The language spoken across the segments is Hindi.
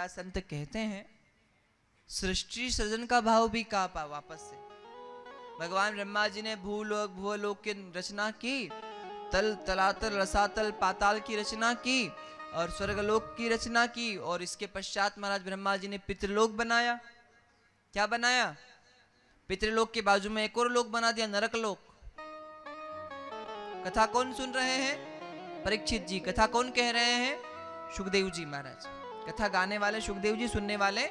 महाराज संत कहते हैं सृष्टि सृजन का भाव भी कहा वापस से। भगवान ब्रह्मा जी ने भूलोक भूलोक की रचना की, तल तलातल रसातल पाताल की रचना की और स्वर्गलोक की रचना की, और इसके पश्चात महाराज ब्रह्मा जी ने पितृलोक बनाया। क्या बनाया? पितृलोक के बाजू में एक और लोक बना दिया, नरक लोक। कथा कौन सुन रहे हैं? परीक्षित जी। कथा कौन कह रहे हैं? सुखदेव जी महाराज। कथा गाने वाले सुखदेव जी, सुनने वाले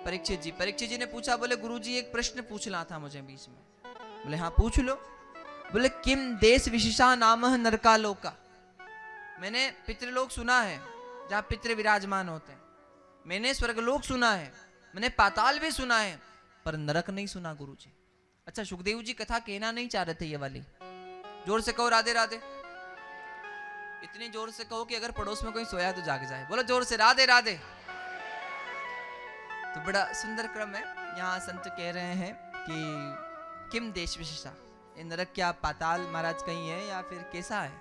परीक्षित जी। परीक्षित जी ने पूछा, बोले गुरुजी एक प्रश्न पूछना था मुझे बीच में। बोले हाँ पूछ लो। बोले किम देश विशेषा नाम नरकालोका। मैंने पितृलोक सुना है जहां पितृ विराजमान होते हैं, मैंने स्वर्गलोक सुना है, मैंने पाताल भी सुना है, पर नरक नहीं सुना गुरुजी। अच्छा सुखदेव जी कथा कहना नहीं चाह रहे थे ये वाली। जोर से कहो राधे राधे। इतनी जोर से कहो कि अगर पड़ोस में कोई सोया तो जाग जाए। बोलो जोर से राधे राधे। तो बड़ा सुंदर क्रम है। यहाँ संत कह रहे हैं कि किम देश विशेषा, ये नरक क्या पाताल महाराज कहीं है या फिर कैसा है?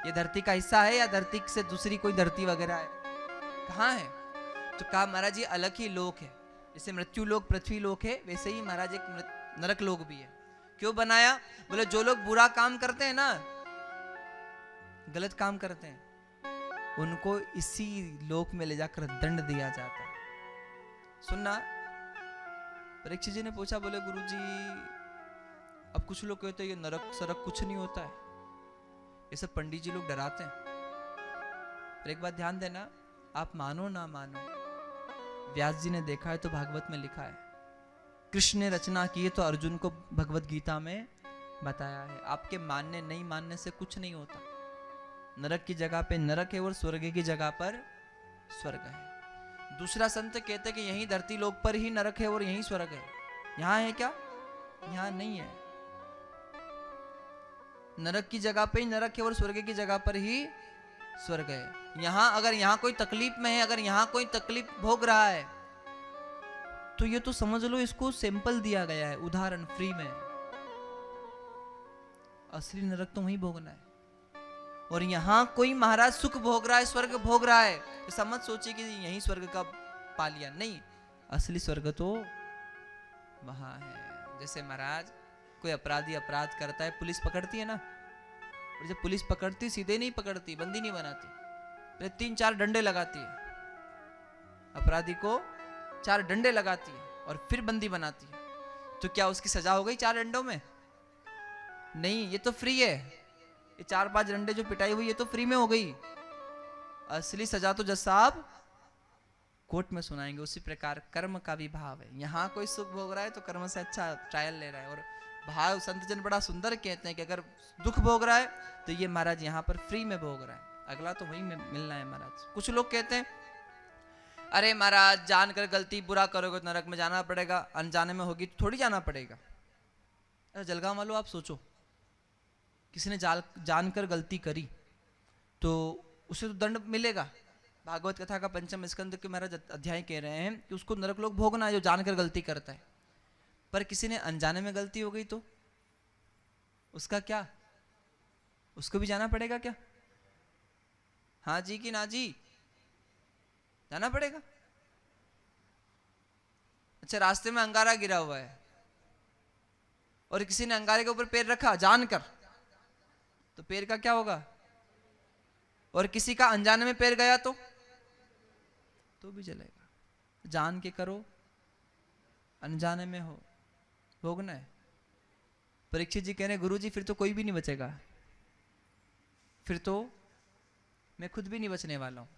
ये धरती का हिस्सा है या धरती से दूसरी कोई धरती वगैरह है? कहाँ है? तो कहा महाराज ये अलग ही लोक है। जैसे मृत्यु लोक पृथ्वी लोक है, वैसे ही महाराज एक नरक लोक भी है। क्यों बनाया? बोले जो लोग बुरा काम करते हैं ना, गलत काम करते हैं, उनको इसी लोक में ले जाकर दंड दिया जाता है। सुनना, परीक्षित जी ने पूछा, बोले गुरुजी अब कुछ लोग कहते हैं ये नरक सरक कुछ नहीं होता है, ये सब पंडित जी लोग डराते हैं। पर एक बात ध्यान देना, आप मानो ना मानो, व्यास जी ने देखा है तो भागवत में लिखा है, कृष्ण ने रचना की है तो अर्जुन को भगवत गीता में बताया है। आपके मानने नहीं मानने से कुछ नहीं होता। नरक की जगह पे नरक है और स्वर्ग की जगह पर स्वर्ग है। दूसरा संत कहते कि यही धरती लोक पर ही नरक है और यही स्वर्ग है। यहां है क्या? यहां नहीं है। नरक की जगह पे ही नरक है और स्वर्ग की जगह पर ही स्वर्ग है। यहां अगर यहां कोई तकलीफ में है, अगर यहां कोई तकलीफ भोग रहा है, तो ये तो समझ लो इसको सैंपल दिया गया है, उदाहरण फ्री में। असली नरक तो वहीं भोगना है। और यहां कोई महाराज सुख भोग रहा है, स्वर्ग भोग रहा है, तो समझ सोचिए कि यहीं स्वर्ग का पा लिया। नहीं, असली स्वर्ग तो वहां है। जैसे महाराज कोई अपराधी अपराध करता है, पुलिस पकड़ती है ना, और जब पुलिस पकड़ती सीधे नहीं पकड़ती, बंदी नहीं बनाती, पहले 3-4 डंडे लगाती है। अपराधी को 4 डंडे लगाती है और फिर बंदी बनाती है। तो क्या उसकी सजा हो गई 4 डंडों में? नहीं, ये तो फ्री है। ये 4-5 डंडे जो पिटाई हुई, ये तो फ्री में हो गई। असली सजा तो जज साहब कोर्ट में सुनाएंगे। उसी प्रकार कर्म का भी भाव है। यहाँ कोई सुख भोग रहा है तो कर्म से अच्छा ट्रायल ले रहा है। और भाव संत जन बड़ा सुंदर कहते हैं कि अगर दुख भोग रहा है तो ये महाराज यहाँ पर फ्री में भोग रहा है, अगला तो वही में मिलना है महाराज। कुछ लोग कहते हैं अरे महाराज जानकर गलती बुरा करोगे तो नरक में जाना पड़ेगा, अनजाने में होगी तो थोड़ी जाना पड़ेगा। अरे जलगांव वालों आप सोचो, किसी ने जानकर गलती करी तो उसे तो दंड मिलेगा। भागवत कथा का 5वें स्कंद के महाराज अध्याय कह रहे हैं कि उसको नरक लोक भोगना है जो जानकर गलती करता है। पर किसी ने अनजाने में गलती हो गई तो उसका क्या? उसको भी जाना पड़ेगा क्या? हाँ जी कि ना जी? जाना पड़ेगा। अच्छा, रास्ते में अंगारा गिरा हुआ है और किसी ने अंगारे के ऊपर पैर रखा जानकर, तो पैर का क्या होगा? और किसी का अनजाने में पैर गया तो भी जलेगा। जान के करो, अनजाने में हो, भोगना है। परीक्षित जी कह रहे गुरु जी फिर तो कोई भी नहीं बचेगा, फिर तो मैं खुद भी नहीं बचने वाला हूं।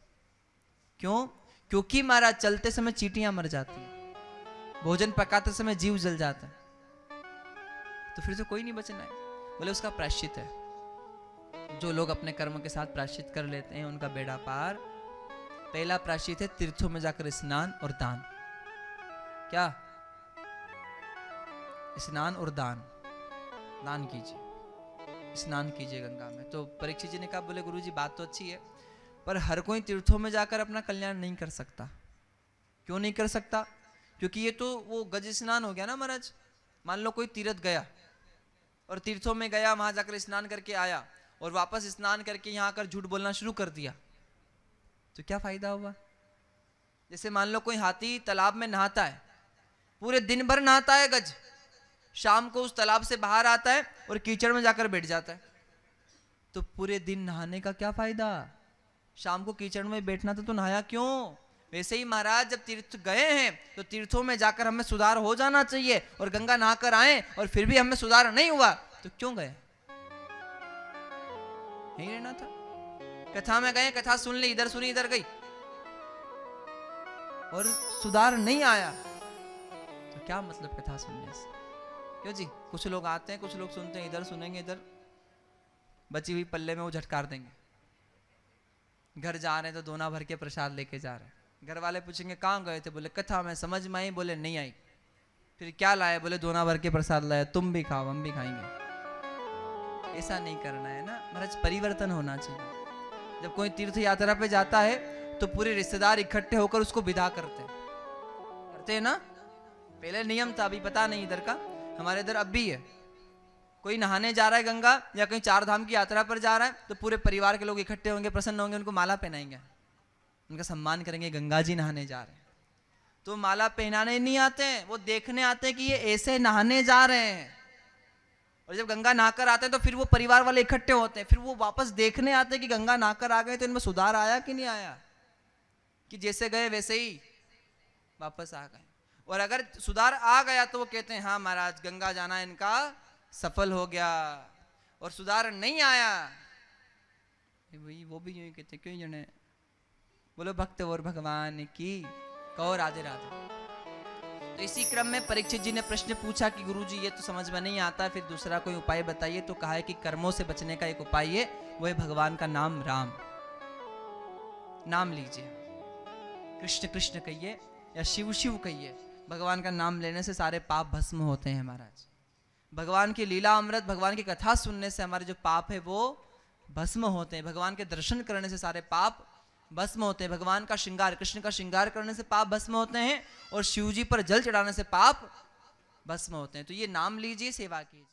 क्यों? क्योंकि महाराज चलते समय चींटियां मर जाती है, भोजन पकाते समय जीव जल जाता है, तो फिर तो कोई नहीं बचना है। बोले उसका प्रायश्चित है। जो लोग अपने कर्म के साथ प्रायश्चित कर लेते हैं उनका बेड़ा पार। पहला प्रायश्चित है तीर्थों में जाकर स्नान और दान। क्या? स्नान और दान। दान कीजिए, स्नान कीजिए गंगा में। तो परीक्षित जी ने कहा, बोले गुरुजी बात तो अच्छी है, पर हर कोई तीर्थों में जाकर अपना कल्याण नहीं कर सकता। क्यों नहीं कर सकता? क्योंकि ये तो वो गज स्नान हो गया ना महाराज। मान लो कोई तीर्थ गया और तीर्थों में गया, वहां जाकर स्नान करके आया और वापस स्नान करके यहाँ आकर झूठ बोलना शुरू कर दिया, तो क्या फायदा हुआ? जैसे मान लो कोई हाथी तालाब में नहाता है, पूरे दिन भर नहाता है गज, शाम को उस तालाब से बाहर आता है और कीचड़ में जाकर बैठ जाता है, तो पूरे दिन नहाने का क्या फायदा? शाम को कीचड़ में बैठना तो नहाया क्यों? वैसे ही महाराज जब तीर्थ गए हैं तो तीर्थों में जाकर हमें सुधार हो जाना चाहिए, और गंगा नहाकर आए और फिर भी हमें सुधार नहीं हुआ तो क्यों गए? यही रहना था। कथा में गए, कथा सुन ली, इधर सुनी इधर गई और सुधार नहीं आया तो क्या मतलब कथा सुनने से? क्यों जी? कुछ लोग आते हैं, कुछ लोग सुनते हैं, इधर सुनेंगे, इधर बची हुई पल्ले में वो झटकार देंगे। घर जा रहे हैं तो दोना भर के प्रसाद लेके जा रहे हैं, घर वाले पूछेंगे कहाँ गए थे, बोले कथा में, समझ में आई? बोले नहीं आई। फिर क्या लाए? बोले दोना भर के प्रसाद लाए, तुम भी खाओ हम भी खाएंगे। ऐसा नहीं करना है ना महाराज, परिवर्तन होना चाहिए। जब कोई तीर्थ यात्रा पे जाता है तो पूरे रिश्तेदार इकट्ठे होकर उसको विदा करते हैं ना। पहले नियम था, अभी पता नहीं इधर का, हमारे इधर अब भी है। कोई नहाने जा रहा है गंगा या कहीं चार धाम की यात्रा पर जा रहा है तो पूरे परिवार के लोग इकट्ठे होंगे, प्रसन्न होंगे, उनको माला पहनाएंगे, उनका सम्मान करेंगे। गंगा जी नहाने जा रहे हैं तो माला पहनाने नहीं आते हैं, वो देखने आते हैं कि ये ऐसे नहाने जा रहे हैं। और जब गंगा नहाकर आते हैं तो फिर वो परिवार वाले इकट्ठे होते हैं, फिर वो वापस देखने आते हैं कि गंगा नहाकर आ गए तो इनमें सुधार आया कि नहीं आया, कि जैसे गए वैसे ही वापस आ गए। और अगर सुधार आ गया तो वो कहते हैं हाँ महाराज गंगा जाना इनका सफल हो गया। और सुधार नहीं आया वही वो भी यूं कहते क्यों जने, बोलो भक्त और भगवान की, कहो राधे राधे। तो इसी क्रम में परीक्षित जी ने प्रश्न पूछा कि गुरुजी ये तो समझ में नहीं आता, फिर दूसरा कोई उपाय बताइए। तो कहा है कि कर्मों से बचने का एक उपाय है, वो है भगवान का नाम राम। नाम लीजिए, कृष्ण कृष्ण कहिए या शिव शिव कहिए, भगवान का नाम लेने से सारे पाप भस्म होते हैं महाराज। भगवान की लीला अमृत, भगवान की कथा सुनने से हमारे जो पाप है वो भस्म होते हैं। भगवान के दर्शन करने से सारे पाप भस्म होते हैं। भगवान का श्रृंगार, कृष्ण का श्रृंगार करने से पाप भस्म होते हैं, और शिव जी पर जल चढ़ाने से पाप भस्म होते हैं। तो ये नाम लीजिए, सेवा कीजिए।